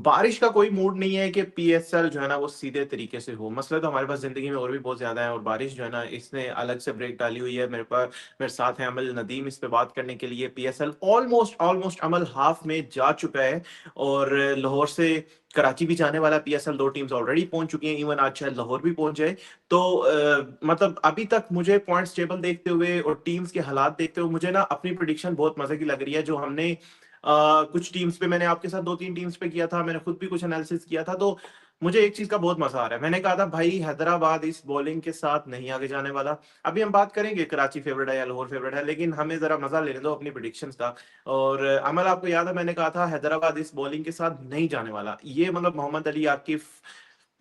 बारिश का कोई मूड नहीं है कि पीएसएल जो है ना वो सीधे तरीके से हो। मसले तो हमारे पास जिंदगी में और भी बहुत ज्यादा है, और बारिश जो है ना इसने अलग से ब्रेक डाली हुई है। मेरे साथ है अमल नदीम इस पे बात करने के लिए। पीएसएल ऑलमोस्ट ऑलमोस्ट अमल हाफ में जा चुका है, और लाहौर से कराची भी जाने वाला। पीएसएल दो टीम्स ऑलरेडी पहुंच चुकी हैं, इवन आज शायद लाहौर भी पहुंच जाए। तो मतलब अभी तक मुझे पॉइंट्स टेबल देखते हुए और टीम्स के हालात देखते हुए मुझे ना अपनी प्रिडिक्शन बहुत मजे की लग रही है। जो हमने कुछ टीम्स पे, मैंने आपके साथ दो तीन टीम्स पे किया था, मैंने खुद भी कुछ एनालिसिस किया था, तो मुझे एक चीज का बहुत मजा आ रहा है। मैंने कहा था भाई हैदराबाद इस बॉलिंग के साथ नहीं आगे जाने वाला। अभी हम बात करेंगे कराची फेवरेट है या लाहौर फेवरेट है, लेकिन हमें जरा मजा लेने दो अपनी प्रिडिक्शंस का। और अमल आपको याद है मैंने कहा था हैदराबाद इस बॉलिंग के साथ नहीं जाने वाला। ये मतलब Mohammad Ali Akif,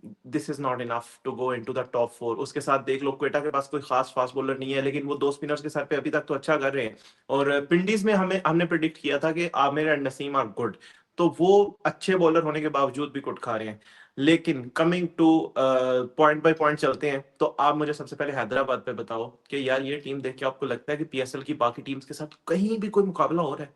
this is not enough to go into the top four. उसके साथ देख लो क्वेटा के पास कोई खास फास्ट बॉलर नहीं है, लेकिन वो दो स्पिनर्स के सर पे अभी तक तो अच्छा कर रहे हैं। और पिंडीज में हमने प्रिडिक्ट किया था कि Aamir and Naseem are good, तो वो अच्छे बॉलर होने के बावजूद भी कुट खा रहे हैं। लेकिन coming two point by point चलते हैं, तो आप मुझे सबसे पहले हैदराबाद पे बताओ कि यार ये टीम देख के आपको लगता है कि पीएसएल की बाकी टीम्स के साथ कहीं भी कोई मुकाबला हो रहा है?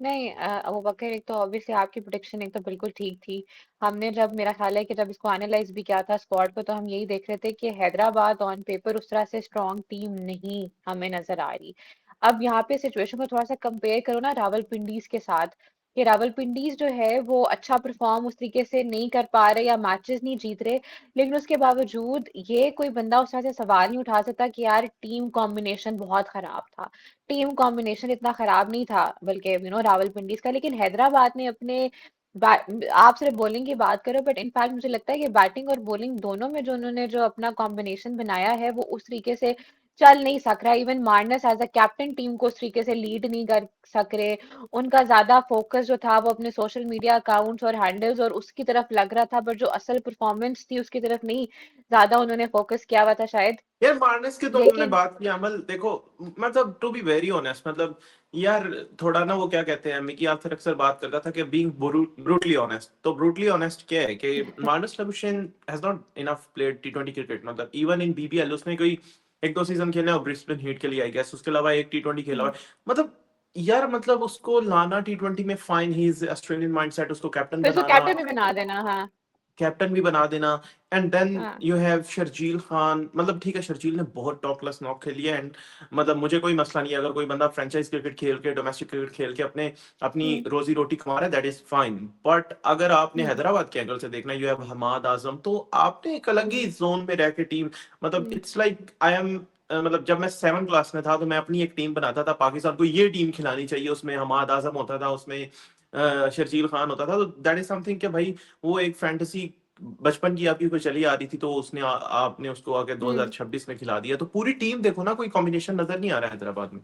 नहीं अबू बकर, एक तो ऑब्वियसली आपकी प्रोडिक्शन एक तो बिल्कुल ठीक थी। हमने जब, मेरा ख्याल है कि जब इसको एनालाइज भी किया था स्पॉट पे, तो हम यही देख रहे थे कि हैदराबाद ऑन पेपर उस तरह से स्ट्रांग टीम नहीं हमें नजर आ रही। अब यहाँ पे सिचुएशन को थोड़ा सा कंपेयर करो ना रावलपिंडीज के साथ, कि रावलपिंडीज जो है वो अच्छा परफॉर्म उस तरीके से नहीं कर पा रहे या मैचेस नहीं जीत रहे, लेकिन उसके बावजूद ये कोई बंदा उस तरह से सवाल नहीं उठा सकता कि यार टीम कॉम्बिनेशन बहुत खराब था। टीम कॉम्बिनेशन इतना खराब नहीं था बल्कि रावलपिंडीज का। लेकिन हैदराबाद ने अपने आप सिर्फ बॉलिंग की बात करो, बट इनफैक्ट मुझे लगता है कि बैटिंग और बॉलिंग दोनों में जो उन्होंने जो अपना कॉम्बिनेशन बनाया है वो उस तरीके से चल नहीं सक रहा। Even Marnus as a captain team को उस तरीके से लीड नहीं कर सक रहे। उनका ज्यादा फोकस जो था वो अपने सोशल मीडिया अकाउंट्स और हैंडल्स और उसकी तरफ लग रहा था, बट जो असल परफॉर्मेंस थी उसकी तरफ नहीं ज्यादा उन्होंने फोकस किया हुआ था शायद। यार मार्नेस की तो हमने लेकिन बात की अमल, देखो मतलब टू बी वेरी ऑनेस्ट, मतलब यार थोड़ा ना वो क्या कहते हैं, मिकी आर्थर अक्सर बात करता था कि बीइंग ब्रूटली ऑनेस्ट। तो ब्रूटली ऑनेस्ट क्या है कि Marnus Labuschagne has not enough played T20 cricket. मतलब इवन इन बीबीएल उसने कोई एक दो सीजन खेले और ब्रिस्बेन हीट के लिए आई गेस, उसके अलावा एक टी20 खेला हुआ है। मतलब यार मतलब उसको लाना टी20 में fine, he is Australian mindset, उसको कैप्टन फिर उसको बनाना, कैप्टन भी बना देना। हाँ। कैप्टन भी बना देना। एंड देन हाँ। You have Sharjeel Khan. मतलब ठीक है शर्जील ने बहुत टॉप क्लास नॉक खेली है, एंड मतलब मुझे कोई मसला नहीं है अगर कोई बंदा फ्रेंचाइज क्रिकेट खेल के, डोमेस्टिक क्रिकेट खेल के अपनी हम्म। रोजी रोटी कमा रहा है, दैट इज फाइन। बट अगर आपने हम्म। हैदराबाद के एंगल से देखना, यू हैव हमाद आजम, तो आपने एक अलग ही हम्म। जोन में रह के टीम, मतलब हम्म। इट्स लाइक आई एम, मतलब जब मैं 7 क्लास में था तो मैं अपनी एक टीम बनाता था, पाकिस्तान को ये टीम खिलानी चाहिए, उसमें हमाद आजम होता था, उसमें शर्जील खान होता था। तो दैट इज समथिंग कि भाई वो एक फैंटेसी बचपन की आपकी कोई चली आ रही थी, तो आपने उसको आके हम्म। 2026 में खिला दिया। तो पूरी टीम देखो ना, कोई कॉम्बिनेशन नजर नहीं आ रहा है हैदराबाद में।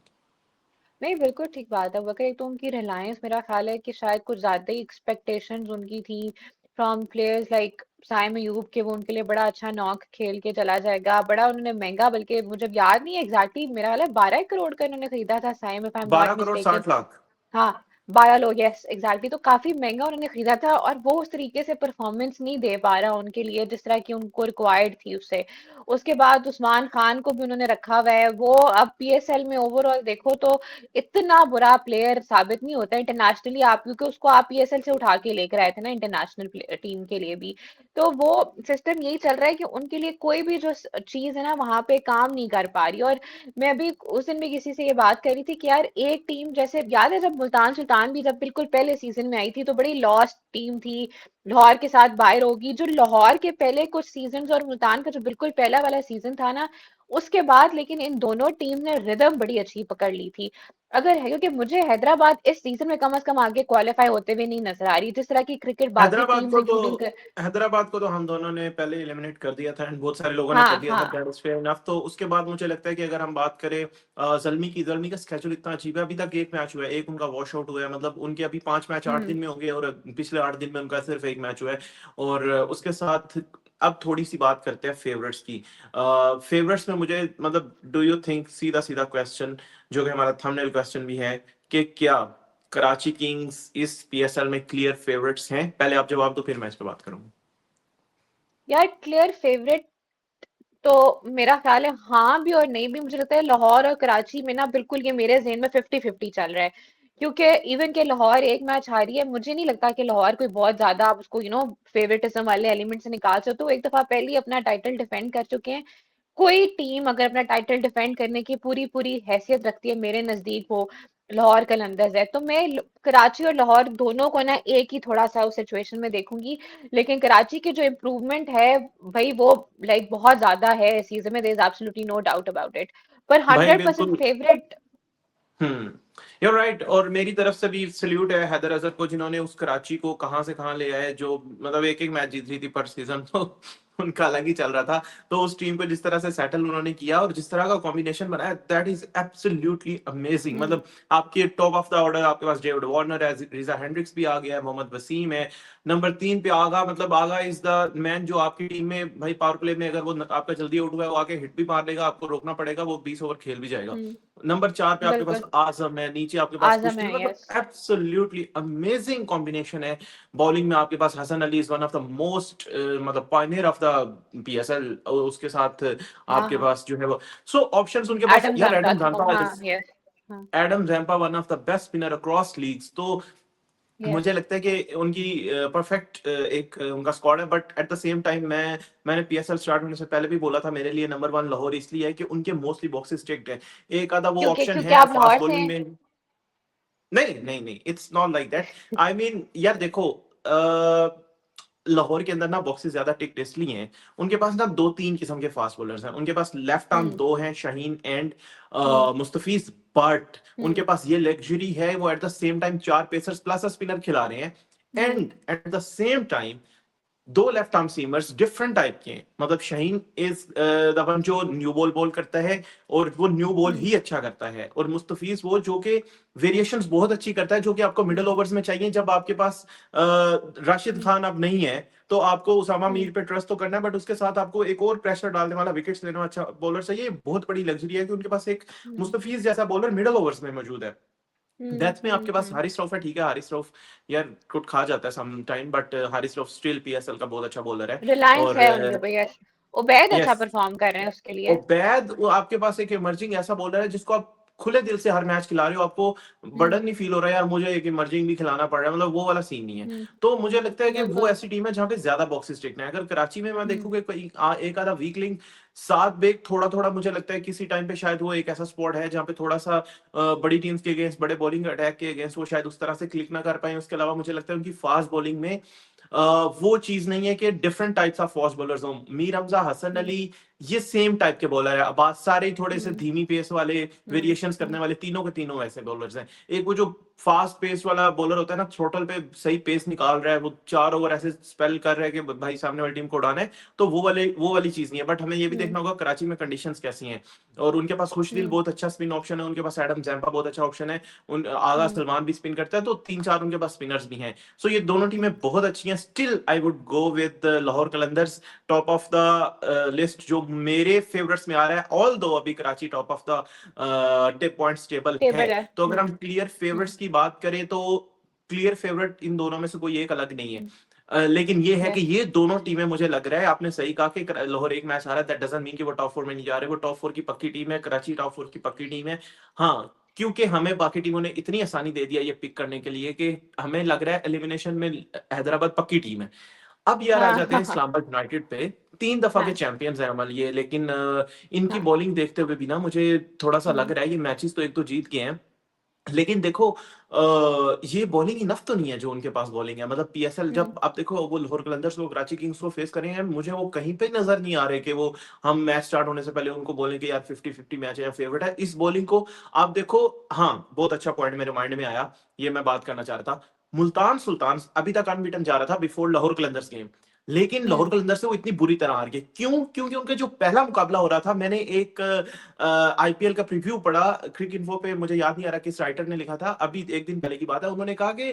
नहीं, बिल्कुल ठीक बात है बकर। एक तो उनकी रिलायंस, मेरा ख्याल है कि शायद कुछ ज्यादा ही एक्सपेक्टेशंस उनकी थी from players like Saim Ayub के, वो उनके लिए बड़ा अच्छा नॉक खेल के चला जाएगा। बड़ा उन्होंने महंगा, बल्कि मुझे याद नहीं है एग्जैक्टली, मेरा ख्याल है 12 करोड़ का उन्होंने खरीदा था Saim, if I am not 12 crore 60 lakh. हाँ, 12 लोग, यस एग्जैक्टली। तो काफी महंगा उन्होंने खरीदा था, और वो उस तरीके से परफॉर्मेंस नहीं दे पा रहा उनके लिए जिस तरह की उनको रिक्वायर्ड थी उससे। उसके बाद उस्मान खान को भी उन्होंने रखा हुआ है। वो अब पीएसएल में ओवरऑल देखो तो इतना बुरा प्लेयर साबित नहीं होता इंटरनेशनली, आप क्योंकि उसको आप पीएसएल से उठा के लेकर आए थे ना इंटरनेशनल टीम के लिए भी। तो वो सिस्टम यही चल रहा है कि उनके लिए कोई भी जो चीज है ना वहां पे काम नहीं कर पा रही। और मैं अभी उस दिन भी किसी से ये बात कर रही थी कि यार एक टीम, जैसे याद है जब मुल्तान सुल्तान भी जब बिल्कुल पहले सीजन में आई थी तो बड़ी लॉस्ट टीम थी, लाहौर के साथ बाहर होगी। जो लाहौर के पहले कुछ सीजन और मुल्तान का जो बिल्कुल पहला वाला सीजन था ना, उसके बाद लेकिन इन दोनों टीम ने रिदम बड़ी अच्छी पकड़ ली थी। अगर है, क्योंकि मुझे हैदराबाद इस सीजन में कम से कम आगे क्वालिफाई होते हुए नहीं नजर आ रही जिस तरह की क्रिकेट बाकी हैदराबाद टीम्स को तो इंक्लूडिंग कर। हैदराबाद को तो हम दोनों ने पहले एलिमिनेट कर दिया था, एंड बहुत सारे लोगों ने कर हाँ। दिया था, हाँ। That is fair enough. तो उसके बाद मुझे लगता है कि अगर हम बात करें जल्मी का स्केड्यूल इतना अजीब है। अभी तक एक मैच हुआ है, एक उनका वॉश आउट हुआ है। मतलब उनके अभी 5 मैच 8 दिन हम्म। में होंगे, और पिछले 8 दिन में उनका सिर्फ एक मैच हुआ है। और उसके साथ अब थोड़ी सी बात करते हैं फेवरेट्स की। फेवरेट्स में मुझे मतलब, डू यू थिंक, सीधा सीधा क्वेश्चन जो कि हमारा थंबनेल क्वेश्चन भी है, कि क्या कराची किंग्स इस पीएसएल में क्लियर फेवरेट्स हैं? पहले आप जवाब दो, फिर मैं इस पे बात करूंगा। यार क्लियर फेवरेट तो मेरा ख्याल है हाँ भी और नहीं भी। मुझे लगता है लाहौर और कराची में ना बिल्कुल ये मेरे ज़हन में 50-50 चल रहा है, क्योंकि इवन के लाहौर एक मैच हारी है, मुझे नहीं लगता कि लाहौर कोई बहुत ज्यादा आप उसको फेवरेटिज्म वाले एलिमेंट से निकाल सकते हो। एक दफा पहले ही अपना टाइटल डिफेंड कर चुके हैं। कोई टीम अगर अपना टाइटल डिफेंड करने की पूरी पूरी हैसियत रखती है मेरे नजदीक, वो लाहौर कलंदर्स है। तो मैं कराची और लाहौर दोनों को ना एक ही थोड़ा सा उस सिचुएशन में देखूंगी। लेकिन कराची की जो इम्प्रूवमेंट है भाई, वो लाइक बहुत ज्यादा है इस सीजन में, there is absolutely no doubt about it. पर भाई 100% बिल्कुल। फेवरेट। You're right. और मेरी तरफ से भी सल्यूट है हैदर अजहर को, जिन्होंने उस कराची को कहां से कहां ले आए, जो मतलब एक एक मैच जीत रही थी पर सीजन, तो उनका अलग ही चल रहा था। तो उस टीम को जिस तरह से सेटल उन्होंने किया और जिस तरह का कॉम्बिनेशन बनाया, दैट इज एब्सोल्युटली अमेजिंग। मतलब आपके टॉप ऑफ द ऑर्डर, आपके पास डेविड वार्नर है, रिजा हेंड्रिक्स भी आ गया है, मोहम्मद वसीम है, नंबर 3 पे आगा। मतलब आगा इज द मैन जो आपकी टीम में भाई पावर प्ले में अगर वो आपका जल्दी आउट हुआ है, वो आके हिट भी मार लेगा, आपको रोकना पड़ेगा, वो 20 ओवर खेल भी जाएगा। नंबर 4 पे आपके पास बिल्कुल। आजम है, नीचे आपके पास आजम खुशदिल। है, मतलब यस। एब्सोल्युटली अमेजिंग कॉम्बिनेशन है। बॉलिंग में आपके पास Hasan Ali is one of the most मतलब पायनियर ऑफ द पीएसएल। उसके साथ हाँ आपके हाँ। पास जो है वो, सो ऑप्शंस उनके पास एडम यार। जम्पा एडम तो जानता हाँ, इज, यस। हाँ। Adam Zampa one of the best spinner across leagues. तो यस। मुझे लगता है कि उनकी परफेक्ट एक उनका स्क्वाड है। But at the same time मैंने पीएसएल स्टार्ट होने से पहले भी बोला था, मेरे लिए नंबर 1 लाहौर इसलिए है कि उनके मोस्टली बॉक्सेस टिक्ड हैं। एक आधा वो क्योंकि ऑप्शन क्योंकि है आप फास्ट लाहौर से बॉलिंग हैं। में। नहीं नहीं नहीं, it's not like that. I mean यार देखो, लाहौर के अंदर ना बॉक्सेस ज्यादा टिक्ड इसलिए हैं, उनके पास ना दो तीन किस्म के फास्ट बॉलर्स हैं। उनके पास लेफ्ट आर्म हम्म। दो हैं, Shaheen and hmm. Mustafiz. But उनके हम्म। पास ये लग्जरी है, वो एट द सेम टाइम चार पेसर्स प्लस स्पिनर खिला रहे हैं। Hmm. And at the same time दो left arm seamers different type के हैं। मतलब शाहीन इज द वन जो न्यू बॉल बॉल करता है, और वो न्यू बॉल हम्म। ही अच्छा करता है। और मुस्तफिज वो जो कि वेरिएशंस बहुत अच्छी करता है, जो कि आपको मिडिल हम्म। ओवर्स में चाहिए, जब आपके पास राशिद हम्म। खान अब नहीं है। तो आपको उसामा हम्म। मीर पे ट्रस्ट तो करना है, बट उसके साथ आपको एक और प्रेशर डालने वाला, विकेट्स लेने वाला अच्छा बॉलर चाहिए। बहुत बड़ी लग्जरी है कि उनके पास एक हम्म। मुस्तफिज जैसा बॉलर मिडिल ओवर्स में मौजूद है। हम्म। डेथ में आपके पास हारिस रऊफ है, ठीक है, हारिस रऊफ यार कुछ खा जाता है some time, but Haris Rauf still PSL का बहुत अच्छा बॉलर है। रिलायंस और है उनके ऊपर, यस। उबैद अच्छा यस, परफॉर्म कर रहे हैं उसके लिए। उबैद वो आपके पास एक इमर्जिंग ऐसा बॉलर है जिसको आप खुले दिल से हर मैच खिला रहे हो, आपको हम्म। बर्डन नहीं फील हो रहा है यार मुझे एक इमर्जिंग भी खिलाना पड़ रहा है, मतलब वो वाला सीन नहीं है। हम्म। तो मुझे लगता है कि वो बिल्कुल। ऐसी टीम है जहां पे ज्यादा बॉक्सेस टिकना है। अगर कराची में मैं हम्म। देखूंगा कोई एक आधा वीक लिंक सात बेग थोड़ा थोड़ा, मुझे लगता है किसी टाइम पे शायद वो एक ऐसा स्पॉट है जहां पे थोड़ा सा बड़ी टीम्स के अगेंस्ट, बड़े बॉलिंग अटैक के अगेंस्ट वो शायद उस तरह से क्लिक ना कर पाए। उसके अलावा मुझे लगता है उनकी फास्ट बॉलिंग में वो चीज नहीं है कि different types of fast bowlers हो। मीर हमजा, हसन हम्म। अली, ये सेम टाइप के बॉलर है। अब सारे ही थोड़े से हम्म। धीमी पेस वाले, हम्म। वेरिएशंस करने हम्म। वाले, तीनों के तीनों वैसे बॉलर्स हैं। एक वो जो फास्ट पेस वाला बॉलर होता है ना, थ्रोटल पे सही पेस निकाल रहा है, वो 4 ओवर ऐसे स्पेल कर रहा है कि भाई सामने वाली टीम को उड़ाना है। तो वो वाली चीज नहीं है। बट हमें ये भी हम्म। देखना होगा कराची में कंडीशंस कैसी हैं। और उनके पास खुशदिल हम्म। बहुत अच्छा स्पिन ऑप्शन है, उनके पास एडम जैम्पा बहुत अच्छा ऑप्शन है, उन आगा हम्म। सलमान भी स्पिन करता है, तो तीन चार उनके पास स्पिनर्स भी हैं। सो ये दोनों टीमें बहुत अच्छी हैं। Still I would go with Lahore Qalandars top of the list, जो मेरे फेवरेट्स में आ रहा है। ऑल दो अभी Karachi top of the tip points table है। फेवर है। तो अगर हम्म। हम क्लियर हम्म। फेवरेट्स की बात करें, तो क्लियर फेवरेट इन दोनों में से कोई एक अलग नहीं है। हम्म। लेकिन ये है कि यस। ये दोनों टीमें, मुझे लग रहा है आपने सही कहा कि लाहौर एक मैच हारा, दैट डजंट मीन कि वो टॉप 4 में नहीं जा रहे। वो टॉप 4 की पक्की टीम है, कराची टॉप 4 की पक्की टीम है। हाँ, क्योंकि हमें बाकी टीमों ने इतनी आसानी दे दिया ये पिक करने के लिए कि हमें लग रहा है एलिमिनेशन में हैदराबाद पक्की टीम है। अब यार आ हाँ जाते हाँ हैं हाँ। इस्लामाबाद यूनाइटेड पे। 3 दफा के हाँ। चैंपियंस है अमल ये, लेकिन इनकी हाँ। बॉलिंग देखते हुए भी ना मुझे थोड़ा सा लग हम्म। रहा है ये मैचेस तो एक तो जीत गए हैं, लेकिन देखो ये बॉलिंग इनफ तो नहीं है जो उनके पास बॉलिंग है। मतलब पीएसएल हम्म। जब आप देखो वो लाहौर कलंदर्स को, कराची किंग्स को फेस करेंगे, मुझे वो कहीं पे नजर नहीं आ रहे कि वो हम मैच स्टार्ट होने से पहले उनको बोलें कि यार 50-50 मैच है या फेवरेट है इस बॉलिंग को। आप देखो, हाँ बहुत अच्छा पॉइंट मेरे माइंड में आया, ये मैं बात करना चाह रहा था। मुल्तान सुल्तान अभी तक अनबीटन जा रहा था बिफोर लाहौर कलंदर्स गेम, लेकिन लाहौर हम्म। कलंदर से वो इतनी बुरी तरह हार गए। क्यों? क्योंकि उनका जो पहला मुकाबला हो रहा था, मैंने एक आईपीएल का प्रीव्यू पढ़ा क्रिक इन्फो पे, मुझे याद नहीं आ रहा किस राइटर ने लिखा था, अभी एक दिन पहले की बात है। उन्होंने कहा कि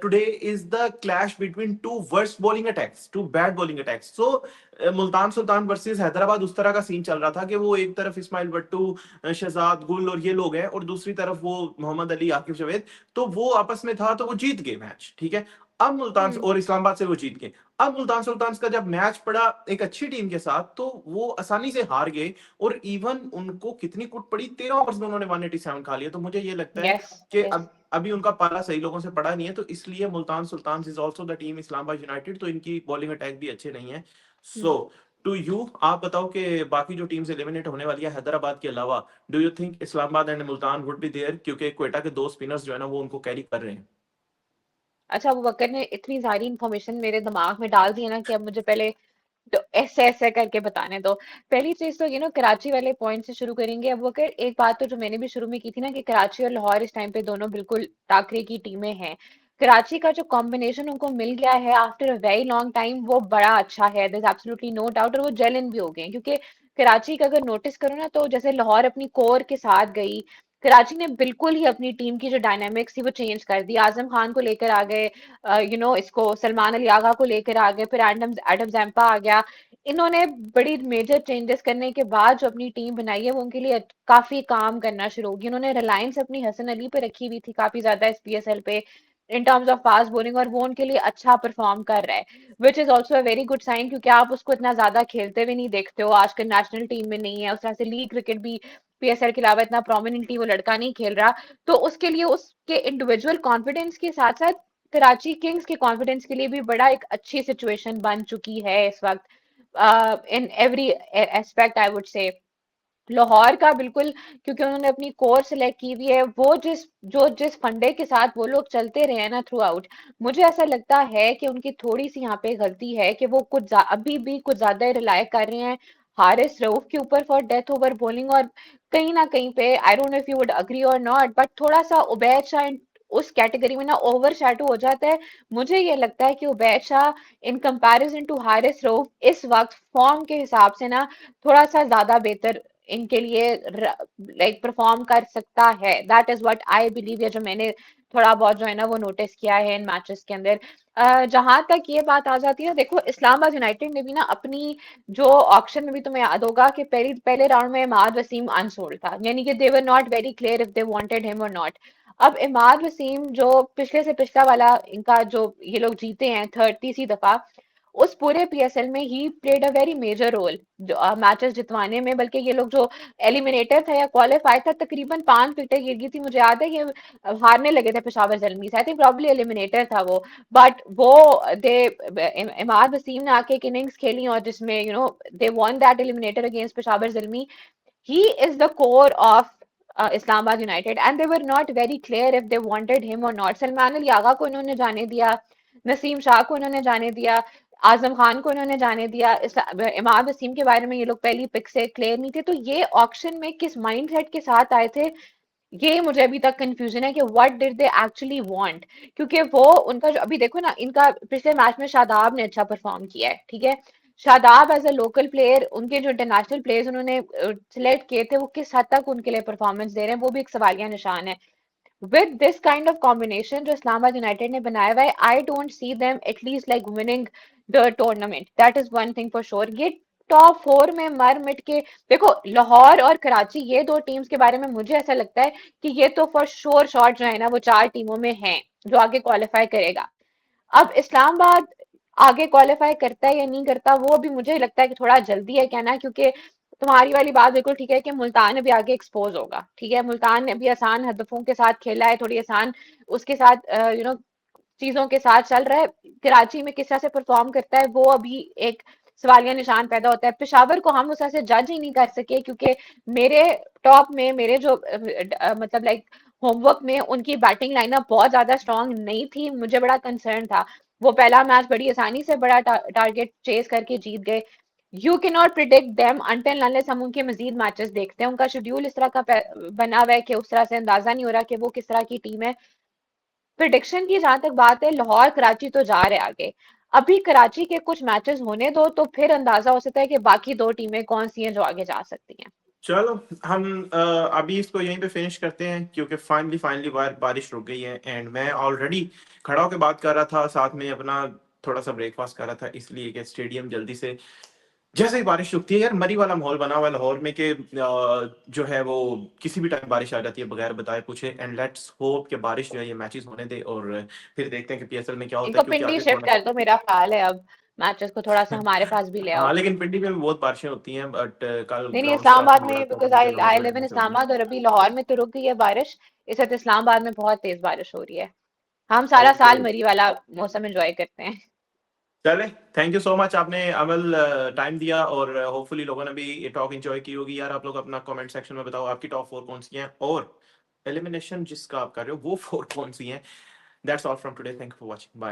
today is the clash between two worst bowling attacks, two bad bowling attacks. So Multan Sultan versus Hyderabad, उस तरह का सीन चल रहा था कि वो एक तरफ इस्माइल भट्टू, शहजाद गुल और ये लोग हैं, और दूसरी तरफ वो मोहम्मद अली, आकिब जावेद। तो वो आपस में था, तो वो जीत गए मैच, ठीक है। अब मुल्तान हम्म। और इस्लामाबाद से वो जीत गए। अब मुल्तान सुल्तान्स का जब मैच पड़ा एक अच्छी टीम के साथ, तो वो आसानी से हार गए। और इवन उनको कितनी कुट पड़ी, 13 ओवर्स में उन्होंने 187 खा लिया। तो मुझे ये लगता है यस कि यस। अब अभी उनका पाला सही लोगों से पड़ा नहीं है, तो इसलिए Multan Sultans is also the team Islamabad United. तो इनकी बॉलिंग अटैक भी अच्छे नहीं है। सो टू यू, आप बताओ कि बाकी जो टीम्स एलिमिनेट होने वाली है हैदराबाद के अलावा, do you think Islamabad and Multan would be there, क्योंकि क्वेटा के दो स्पिनर्स जो है ना वो उनको कैरी कर रहे हैं। अच्छा, अबू बकर ने इतनी सारी इंफॉर्मेशन मेरे दिमाग में डाल दी है ना कि अब मुझे पहले तो ऐसे ऐसे करके बताने दो। पहली चीज तो कराची वाले पॉइंट से शुरू करेंगे। अब अगर एक बात तो जो मैंने भी शुरू में की थी ना, कि कराची और लाहौर इस टाइम पे दोनों बिल्कुल टाकरे की टीमें हैं। कराची का जो कॉम्बिनेशन उनको मिल गया है after a very long time, वो बड़ा अच्छा है, there is absolutely no doubt. और वो जेलन भी हो गए हैं, क्योंकि कराची का अगर नोटिस करो ना, तो जैसे लाहौर अपनी कोर के साथ गई, कराची ने बिल्कुल ही अपनी टीम की जो डायनामिक्स थी वो चेंज कर दी। आजम खान को लेकर आ गए, इसको सलमान अली आगा को लेकर आ गए, फिर एडम एडम जैम्पा आ गया। इन्होंने बड़ी मेजर चेंजेस करने के बाद जो अपनी टीम बनाई है वो उनके लिए काफी काम करना शुरू होगी। उन्होंने रिलायंस अपनी हसन अली पे रखी हुई थी काफी ज्यादा इस पीएसएल पे, in terms of fast bowling, और वो उनके लिए अच्छा परफॉर्म कर रहा है, which is also a very good sign, क्योंकि आप उसको इतना ज्यादा खेलते हुए नहीं देखते हो, आजकल नेशनल टीम में नहीं है, उस तरह से लीग क्रिकेट भी पीएसएल के अलावा इतना प्रोमिनेंटली वो लड़का नहीं खेल रहा। तो उसके लिए उसके इंडिविजुअल कॉन्फिडेंस के साथ साथ कराची किंग्स के कॉन्फिडेंस के लिए भी बड़ा एक अच्छी सिचुएशन बन चुकी है इस वक्त, in every aspect I would say. Lahore का बिल्कुल, क्योंकि उन्होंने अपनी कोर सेलेक्ट की हुई है, वो जिस फंडे के साथ वो लोग चलते रहे हैं ना थ्रू आउट, मुझे ऐसा लगता है कि उनकी थोड़ी सी यहाँ पे गलती है कि वो अभी भी कुछ ज्यादा रिलाय कर रहे हैं हारिस रऊफ के ऊपर फॉर डेथ ओवर बॉलिंग। और कहीं ना कहीं पे, I don't know if you would agree और नॉट, बट थोड़ा सा उबैद शाह उस कैटेगरी में ना ओवर शैडो हो जाता है। मुझे ये लगता है कि Ubaid Shah in comparison to Haris Rauf इस वक्त फॉर्म के हिसाब से ना थोड़ा सा ज्यादा बेहतर इनके लिए लाइक परफॉर्म कर सकता है। That is what I believe, या जो मैंने थोड़ा बहुत जो है ना वो नोटिस किया है इन मैचेस के अंदर। जहां तक ये बात आ जाती है, देखो इस्लामाबाद यूनाइटेड ने भी ना अपनी जो ऑक्शन में भी तुम्हें याद होगा कि पहले राउंड में इमाद वसीम अनसोल्ड था, यानी कि they were not very clear if they wanted him और नॉट। अब इमाद वसीम जो पिछले से पिछला वाला इनका जो ये लोग जीते हैं थर्ड तीसरी दफा, उस पूरे पीएसएल में ही played a very major role जो मैचेस जितवाने में। बल्कि ये लोग जो एलिमिनेटर था या क्वालिफाई था, तकरीबन 5 विकेटें गिर गई थी, मुझे याद है कि हारने लगे थे पेशावर जलमी से, आई थिंक प्रॉब्ली एलिमिनेटर था वो। बट वो दे इमाद वसीम ने आके एक इनिंग्स खेली, और जिसमें they won that eliminator against Peshawar Zalmi. He is the core of Islamabad United, and they were not very clear if they wanted him or not. Salman Ali Agha को इन्होंने जाने दिया, नसीम शाह को इन्होंने जाने दिया, आजम खान को इन्होंने जाने दिया, इमाद वसीम के बारे में ये लोग पहली पिक से क्लियर नहीं थे। तो ये ऑक्शन में किस माइंडसेट के साथ आए थे, ये मुझे अभी तक कंफ्यूजन है कि what did they actually want. क्योंकि वो उनका जो अभी देखो ना, इनका पिछले मैच में शादाब ने अच्छा परफॉर्म किया है, ठीक है। Shadab as a local player, उनके जो इंटरनेशनल प्लेयर्स उन्होंने सिलेक्ट किए थे, वो किस हद तक उनके लिए परफॉर्मेंस दे रहे हैं, वो भी एक सवालिया निशान है। With this kind of combination जो इस्लामाबाद यूनाइटेड ने बनाया हुआ है, I don't see them at least like winning the tournament, that is one thing for sure. ये टॉप 4 में मर मिट के, देखो लाहौर और कराची ये दो टीम्स के बारे में मुझे ऐसा लगता है कि ये तो फॉर श्योर शॉट जो है ना वो 4 टीमों में है जो आगे क्वालिफाई करेगा। अब इस्लामाबाद आगे क्वालिफाई करता है या नहीं करता, वो भी मुझे लगता है कि थोड़ा जल्दी है कहना, क्योंकि तुम्हारी वाली बात बिल्कुल ठीक है कि मुल्तान अभी आगे एक्सपोज होगा, ठीक है। मुल्तान ने अभी आसान हदफों के साथ खेला है, थोड़ी आसान उसके साथ चीजों के साथ चल रहा है। कराची में किस तरह से परफॉर्म करता है वो अभी एक सवालिया निशान पैदा होता है। पेशावर को हम उस तरह से जज ही नहीं कर सके, क्योंकि मेरे टॉप में मेरे जो मतलब लाइक होमवर्क में उनकी बैटिंग लाइनअप बहुत ज्यादा स्ट्रांग नहीं थी, मुझे बड़ा कंसर्न था। वो पहला मैच बड़ी आसानी से बड़ा टारगेट चेस करके जीत गए। You can not predict them until unless हम उनके मजीद मैचेस देखते हैं। उनका शेड्यूल इस तरह का बना हुआ है कि उस तरह से अंदाजा नहीं हो रहा कि वो किस तरह की टीम है। प्रिडिक्शन की जहां तक बात है, लाहौर कराची तो जा रहे आगे। अभी कराची के कुछ मैचेस होने दो, तो फिर अंदाजा हो सकता है कि बाकी दो टीमें कौन सी हैं जो आगे जा सकती हैं। चलो, हम अभी इसको यहीं पे फिनिश करते हैं, क्योंकि फाइनली फाइनली बारिश रुक गई है। एंड मैं ऑलरेडी खड़ा होकर बात कर रहा था, साथ में अपना थोड़ा सा ब्रेकफास्ट कर रहा था, इसलिए कि स्टेडियम जल्दी से जैसे ही बारिश रुकती है यार, मरी वाला माहौल बना हुआ है लाहौर में कि जो है वो किसी भी टाइम बारिश आ जाती है बगैर बताए पूछे। एंड लेट्स होप कि बारिश जो है ये मैचेस होने दे, और फिर देखते हैं कि पीएसएल में क्या एक होता तो है, क्योंकि पिंडी आगे शिफ्ट थोड़ा कर दो, मेरा ख्याल है अब मैचेस को थोड़ा सा हमारे पास भी ले हाँ, आओ। लेकिन पिंडी में भी बहुत बारिशें होती हैं, बट कल नहीं नहीं, ग्राउंड स्टाफ इस्लामाबाद ने बोला में, था बिकॉज कि आई आई नवंबर लिव इन में होगी। इस्लामाबाद, और अभी लाहौर में तो रुक गई है बारिश। इस वक्त इस्लामाबाद में बहुत तेज बारिश हो रही है। हम सारा ओके, साल मरी वाला मौसम एंजॉय करते हैं। चले, थैंक यू सो मच, आपने अमल टाइम दिया, और होपफुली लोगों ने भी ये टॉक एंजॉय की होगी। यार आप लोग अपना कमेंट सेक्शन में बताओ आपकी टॉप 4 कौन सी हैं, और एलिमिनेशन जिसका आप कर रहे हो वो 4 कौन सी हैं। That's all from today, thank you for watching, bye.